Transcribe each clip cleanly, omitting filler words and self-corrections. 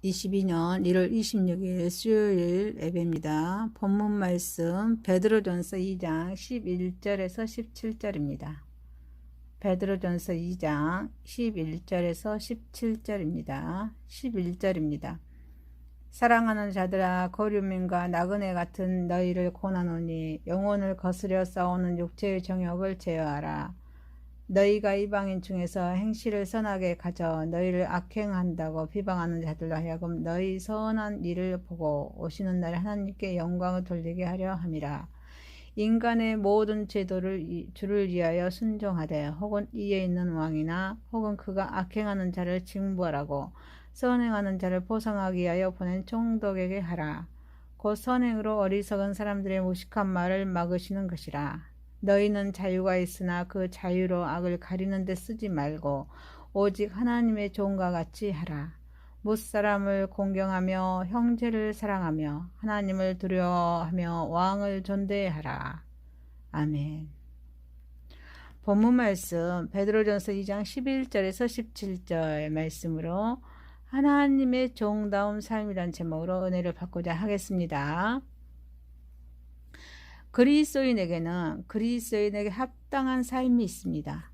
2022년 1월 26일 수요일 예배입니다. 본문 말씀 베드로전서 2장 11절에서 17절입니다. 베드로전서 2장 11절에서 17절입니다. 11절입니다. 사랑하는 자들아, 거류민과 나그네 같은 너희를 권하노니 영혼을 거스려 싸우는 육체의 정욕을 제어하라. 너희가 이방인 중에서 행실을 선하게 가져 너희를 악행한다고 비방하는 자들로 하여금 너희 선한 일을 보고 오시는 날 하나님께 영광을 돌리게 하려 함이라. 인간의 모든 제도를 주를 위하여 순종하되 혹은 이에 있는 왕이나 혹은 그가 악행하는 자를 징벌하고 선행하는 자를 보상하기 위하여 보낸 총독에게 하라. 곧 선행으로 어리석은 사람들의 무식한 말을 막으시는 것이라. 너희는 자유가 있으나 그 자유로 악을 가리는 데 쓰지 말고 오직 하나님의 종과 같이 하라. 무사람을 공경하며 형제를 사랑하며 하나님을 두려워하며 왕을 존대하라. 아멘. 본문 말씀 베드로전서 2장 11절에서 17절 말씀으로 하나님의 종다운 삶이란 제목으로 은혜를 받고자 하겠습니다. 그리스도인에게 합당한 삶이 있습니다.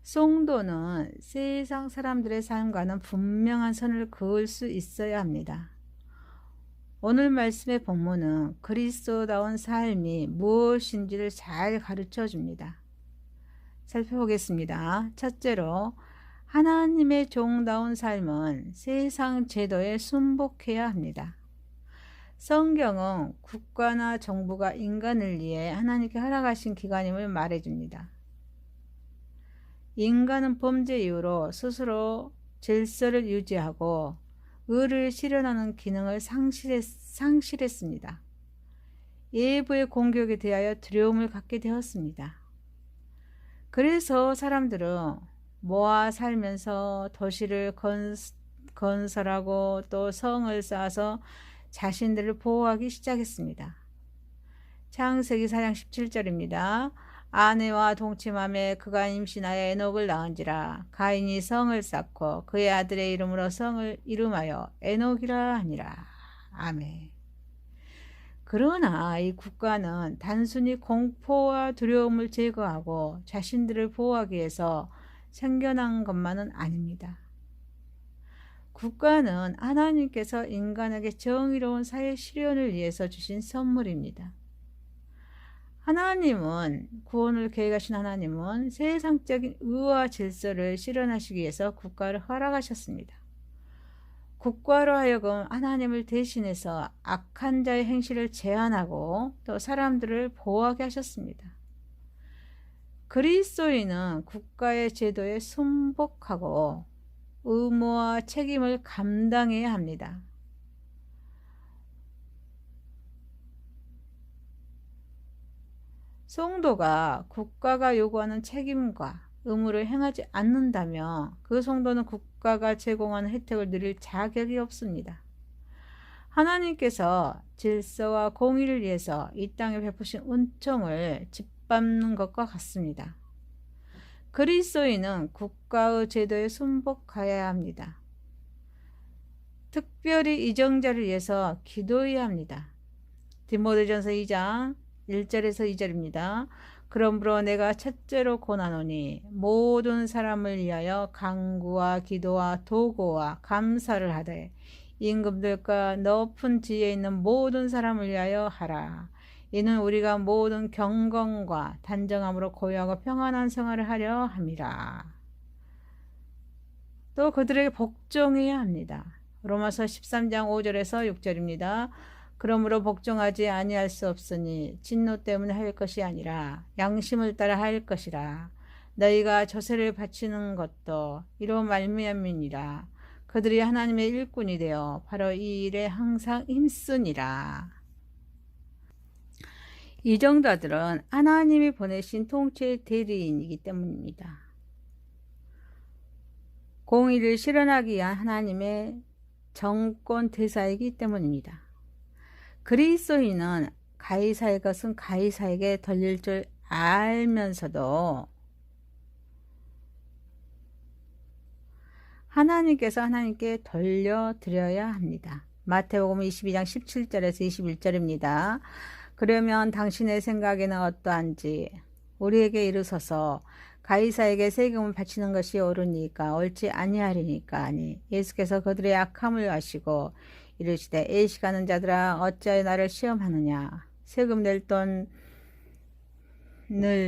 성도는 세상 사람들의 삶과는 분명한 선을 그을 수 있어야 합니다. 오늘 말씀의 본문은 그리스도다운 삶이 무엇인지를 잘 가르쳐 줍니다. 살펴보겠습니다. 첫째로, 하나님의 종다운 삶은 세상 제도에 순복해야 합니다. 성경은 국가나 정부가 인간을 위해 하나님께 허락하신 기관임을 말해줍니다. 인간은 범죄 이후로 스스로 질서를 유지하고 의를 실현하는 기능을 상실했습니다. 외부의 공격에 대하여 두려움을 갖게 되었습니다. 그래서 사람들은 모아 살면서 도시를 건설하고 또 성을 쌓아서 자신들을 보호하기 시작했습니다. 창세기 4장 17절입니다. 아내와 동침함에 그가 임신하여 에녹을 낳은지라. 가인이 성을 쌓고 그의 아들의 이름으로 성을 이름하여 에녹이라 하니라. 아멘. 그러나 이 국가는 단순히 공포와 두려움을 제거하고 자신들을 보호하기 위해서 생겨난 것만은 아닙니다. 국가는 하나님께서 인간에게 정의로운 사회 실현을 위해서 주신 선물입니다. 구원을 계획하신 하나님은 세상적인 의와 질서를 실현하시기 위해서 국가를 허락하셨습니다. 국가로 하여금 하나님을 대신해서 악한 자의 행실을 제한하고 또 사람들을 보호하게 하셨습니다. 그리스도인은 국가의 제도에 순복하고 의무와 책임을 감당해야 합니다. 성도가 국가가 요구하는 책임과 의무를 행하지 않는다면 그 성도는 국가가 제공하는 혜택을 누릴 자격이 없습니다. 하나님께서 질서와 공의를 위해서 이 땅에 베푸신 은총을 짓밟는 것과 같습니다. 그리스도인은 국가의 제도에 순복하여야 합니다. 특별히 이정자를 위해서 기도해야 합니다. 디모데전서 2장 1절에서 2절입니다. 그러므로 내가 첫째로 권하노니 모든 사람을 위하여 간구와 기도와 도고와 감사를 하되 임금들과 높은 지혜에 있는 모든 사람을 위하여 하라. 이는 우리가 모든 경건과 단정함으로 고요하고 평안한 생활을 하려 함이라. 또 그들에게 복종해야 합니다. 로마서 13장 5절에서 6절입니다. 그러므로 복종하지 아니할 수 없으니 진노 때문에 할 것이 아니라 양심을 따라 할 것이라. 너희가 조세를 바치는 것도 이로 말미암이니라. 그들이 하나님의 일꾼이 되어 바로 이 일에 항상 힘쓰니라. 이정자들은 하나님이 보내신 통치의 대리인이기 때문입니다. 공의를 실현하기 위한 하나님의 정권 대사이기 때문입니다. 그리스도인은 가이사의 것은 가이사에게 돌릴 줄 알면서도 하나님께서 하나님께 돌려드려야 합니다. 마태복음 22장 17절에서 21절입니다. 그러면 당신의 생각에는 어떠한지 우리에게 이르소서. 가이사에게 세금을 바치는 것이 옳으니까 옳지 아니하리니까 하니 예수께서 그들의 악함을 아시고 이르시되 애식하는 자들아 어찌하여 나를 시험하느냐. 세금 낼 돈을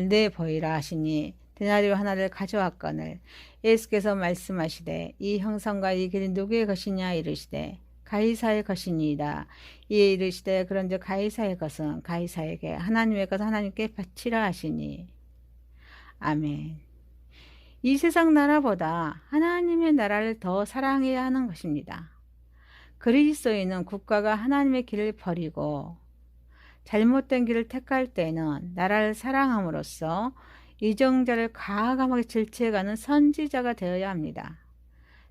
내 보이라 하시니 데나리오 하나를 가져왔거늘 예수께서 말씀하시되 이 형상과 이 길이 누구의 것이냐 이르시되 가이사의 것이니이다. 이에 이르시되 그런즉 가이사의 것은 가이사에게 하나님의 것은 하나님께 바치라 하시니. 아멘. 이 세상 나라보다 하나님의 나라를 더 사랑해야 하는 것입니다. 그리스도인은 국가가 하나님의 길을 버리고 잘못된 길을 택할 때는 나라를 사랑함으로써 이정자를 과감하게 질책하는 선지자가 되어야 합니다.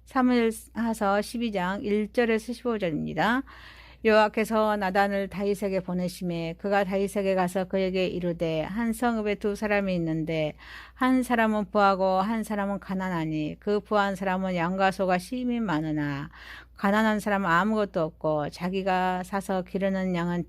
사무엘하서 12장 1절에서 15절입니다. 여호와께서 나단을 다윗에게 보내심에 그가 다윗에게 가서 그에게 이르되 한 성읍에 두 사람이 있는데 한 사람은 부하고 한 사람은 가난하니 그 부한 사람은 양과 소가 심히 많으나 가난한 사람은 아무것도 없고 자기가 사서 기르는 양은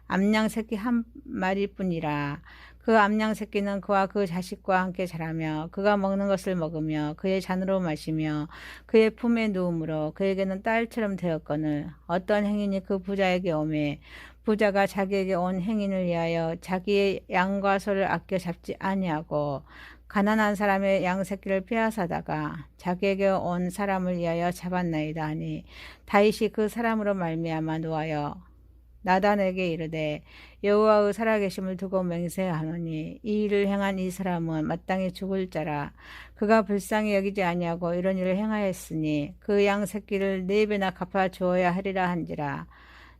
암양 새끼 한 마리뿐이라. 그 암양 새끼는 그와 그 자식과 함께 자라며 그가 먹는 것을 먹으며 그의 잔으로 마시며 그의 품에 누움으로 그에게는 딸처럼 되었거늘 어떤 행인이 그 부자에게 오매 부자가 자기에게 온 행인을 위하여 자기의 양과 소를 아껴 잡지 아니하고 가난한 사람의 양 새끼를 빼앗아다가 자기에게 온 사람을 위하여 잡았나이다 하니 다윗이 그 사람으로 말미암아 노하여 나단에게 이르되 여호와의 살아계심을 두고 맹세하노니 이 일을 행한 이 사람은 마땅히 죽을 자라. 그가 불쌍히 여기지 아니하고 이런 일을 행하였으니 그 양 새끼를 4배나 갚아 주어야 하리라 한지라.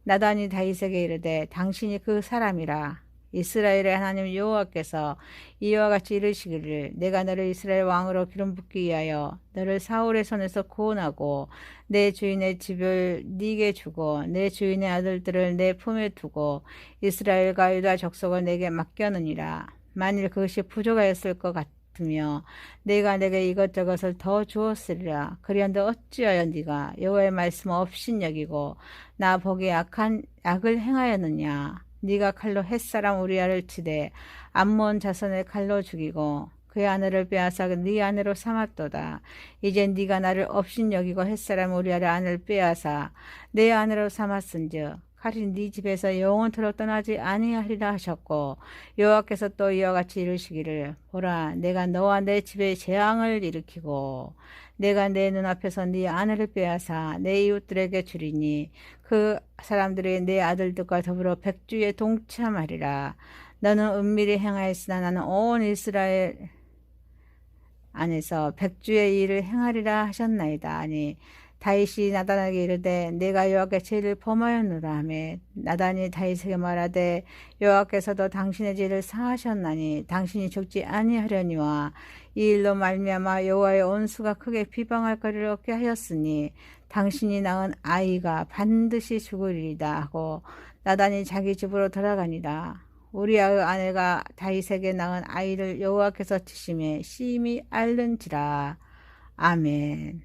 나단이 다윗에게 이르되 당신이 그 사람이라. 이스라엘의 하나님 여호와께서 이와 같이 이르시기를 내가 너를 이스라엘 왕으로 기름 붓기 위하여 너를 사울의 손에서 구원하고 내 주인의 집을 네게 주고 내 주인의 아들들을 내 품에 두고 이스라엘과 유다 족속을 내게 맡겨느니라. 만일 그것이 부족하였을 것 같으며 내가 내게 이것저것을 더 주었으리라. 그리한데 어찌하여 네가 여호와의 말씀 없인 여기고 나 보기에 악을 행하였느냐. 네가 칼로 햇사람 우리아를 치되 암몬 자손의 칼로 죽이고 그의 아내를 빼앗아 네 아내로 삼았도다. 이제 네가 나를 없인 여기고 햇사람 우리아를 아내를 빼앗아 내 아내로 삼았은즉 칼이 네 집에서 영원토록 떠나지 아니하리라 하셨고 여호와께서 또 이와 같이 이르시기를 보라 내가 너와 내 집에 재앙을 일으키고 내가 내 눈앞에서 네 아내를 빼앗아 내 이웃들에게 주리니 그 사람들이 내 아들들과 더불어 백주에 동참하리라. 너는 은밀히 행하였으나 나는 온 이스라엘 안에서 백주의 일을 행하리라 하셨나이다. 아니 다윗이 나단에게 이르되 내가 여호와께 죄를 범하였노라 하매 나단이 다윗에게 말하되 여호와께서도 당신의 죄를 사하셨나니 당신이 죽지 아니하려니와 이 일로 말미암아 여호와의 온수가 크게 비방할 거리를 얻게 하였으니 당신이 낳은 아이가 반드시 죽으리이다 하고 나단이 자기 집으로 돌아가니라. 우리아의 아내가 다윗에게 낳은 아이를 여호와께서 치심에 심히 앓는지라. 아멘.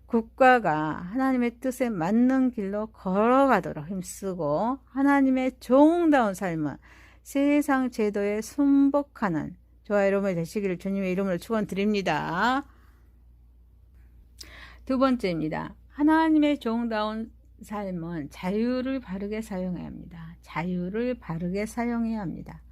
국가가 하나님의 뜻에 맞는 길로 걸어가도록 힘쓰고 하나님의 종다운 삶은 세상 제도에 순복하는 저와 여러분이 되시기를 주님의 이름으로 축원드립니다. 두 번째입니다. 하나님의 종다운 삶은 자유를 바르게 사용해야 합니다. 자유를 바르게 사용해야 합니다.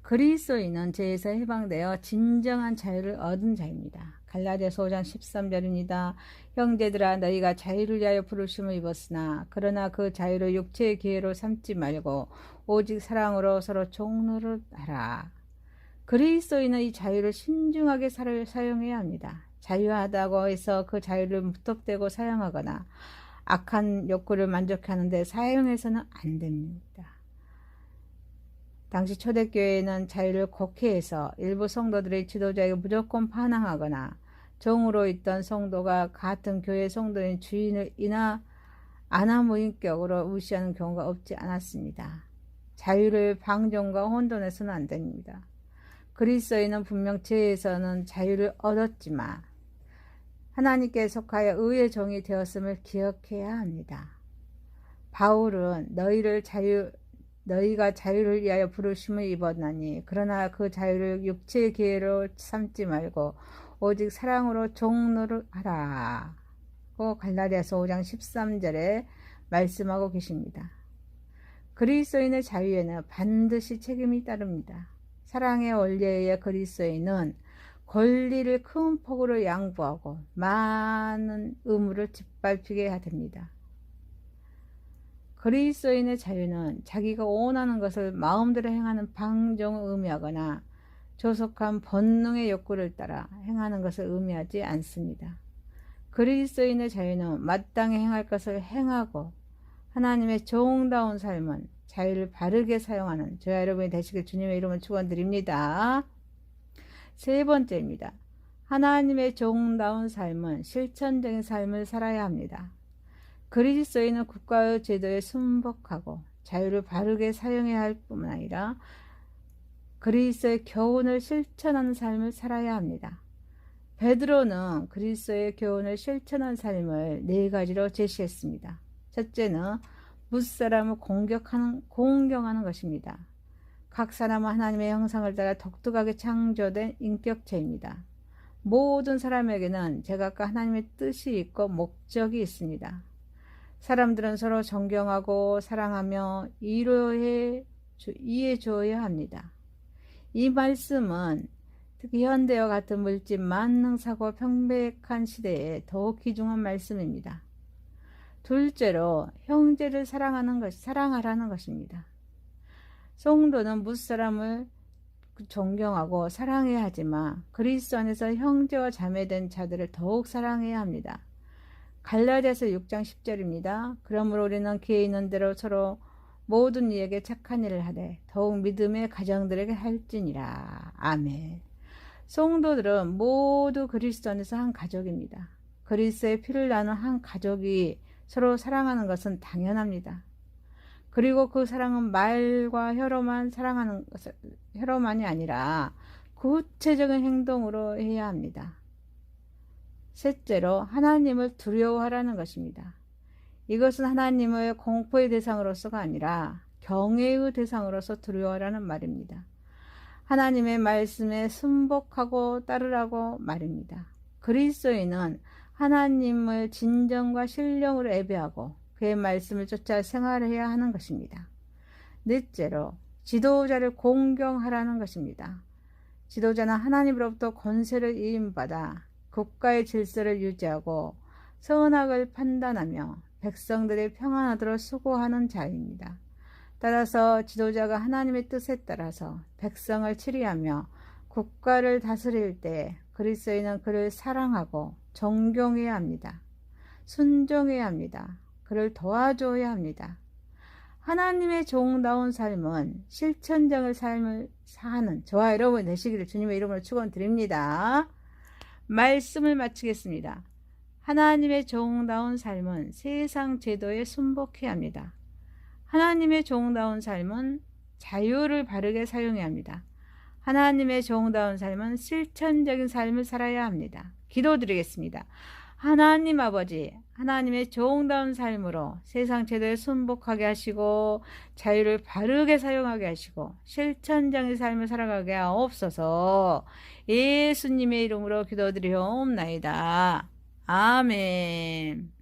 그리스도인은 죄에서 해방되어 진정한 자유를 얻은 자입니다. 갈라디아서 5장 13절입니다. 형제들아 너희가 자유를 위하여 부르심을 입었으나 그러나 그 자유를 육체의 기회로 삼지 말고 오직 사랑으로 서로 종노릇하라. 그리스도인은 이 자유를 신중하게 사용해야 합니다. 자유하다고 해서 그 자유를 무턱대고 사용하거나 악한 욕구를 만족하는데 사용해서는 안 됩니다. 당시 초대교회에는 자유를 곡해해서 일부 성도들의 지도자에게 무조건 반항하거나 종으로 있던 성도가 같은 교회 성도인 주인을 아나무인격으로 무시하는 경우가 없지 않았습니다. 자유를 방종과 혼돈해서는 안 됩니다. 그리스도인은 분명 죄에서는 자유를 얻었지만 하나님께 속하여 의의 종이 되었음을 기억해야 합니다. 바울은 너희가 자유를 위하여 부르심을 입었나니 그러나 그 자유를 육체의 기회로 삼지 말고 오직 사랑으로 종노릇하라 고 갈라디아서 5장 13절에 말씀하고 계십니다. 그리스도인의 자유에는 반드시 책임이 따릅니다. 사랑의 원리에 의해 그리스도인은 권리를 큰 폭으로 양보하고 많은 의무를 짓밟히게 해야 됩니다. 그리스도인의 자유는 자기가 원하는 것을 마음대로 행하는 방종을 의미하거나 조속한 본능의 욕구를 따라 행하는 것을 의미하지 않습니다. 그리스도인의 자유는 마땅히 행할 것을 행하고 하나님의 종다운 삶은 자유를 바르게 사용하는 저와 여러분이 되시길 주님의 이름으로 축원드립니다. 세 번째입니다. 하나님의 종다운 삶은 실천적인 삶을 살아야 합니다. 그리스도인은 국가의 제도에 순복하고 자유를 바르게 사용해야 할 뿐만 아니라 그리스도의 교훈을 실천하는 삶을 살아야 합니다. 베드로는 그리스도의 교훈을 실천한 삶을 네 가지로 제시했습니다. 첫째는 무사람을 공경하는 것입니다. 각 사람은 하나님의 형상을 따라 독특하게 창조된 인격체입니다. 모든 사람에게는 제각각 하나님의 뜻이 있고 목적이 있습니다. 사람들은 서로 존경하고 사랑하며 이해해 주어야 합니다. 이 말씀은 특히 현대와 같은 물질 만능사고 평백한 시대에 더욱 귀중한 말씀입니다. 둘째로 형제를 사랑하라는 것입니다. 성도는 무사람을 존경하고 사랑해야 하지만 그리스도 안에서 형제와 자매된 자들을 더욱 사랑해야 합니다. 갈라디아서 6장 10절입니다. 그러므로 우리는 기회 있는 대로 서로 모든 이에게 착한 일을 하되 더욱 믿음의 가정들에게 할지니라. 아멘. 성도들은 모두 그리스도 안에서 한 가족입니다. 그리스도의 피를 나눈 한 가족이 서로 사랑하는 것은 당연합니다. 그리고 그 사랑은 말과 혀로만이 아니라 구체적인 행동으로 해야 합니다. 셋째로 하나님을 두려워하라는 것입니다. 이것은 하나님의 공포의 대상으로서가 아니라 경외의 대상으로서 두려워하라는 말입니다. 하나님의 말씀에 순복하고 따르라고 말입니다. 그리스도인은 하나님을 진정과 신령으로 예배하고 그의 말씀을 쫓아 생활해야 하는 것입니다. 넷째로 지도자를 공경하라는 것입니다. 지도자는 하나님으로부터 권세를 위임받아 국가의 질서를 유지하고 선악을 판단하며 백성들이 평안하도록 수고하는 자입니다. 따라서 지도자가 하나님의 뜻에 따라서 백성을 치리하며 국가를 다스릴 때 그리스도인은 그를 사랑하고 존경해야 합니다. 순종해야 합니다. 그를 도와줘야 합니다. 하나님의 종다운 삶은 실천적인 삶을 사는 저와 여러분 되시기를 주님의 이름으로 축원드립니다. 말씀을 마치겠습니다. 하나님의 종다운 삶은 세상 제도에 순복해야 합니다. 하나님의 종다운 삶은 자유를 바르게 사용해야 합니다. 하나님의 종다운 삶은 실천적인 삶을 살아야 합니다. 기도드리겠습니다. 하나님 아버지, 하나님의 종다운 삶으로 세상 제도에 순복하게 하시고 자유를 바르게 사용하게 하시고 실천적인 삶을 살아가게 하옵소서. 예수님의 이름으로 기도드리옵나이다. 아멘.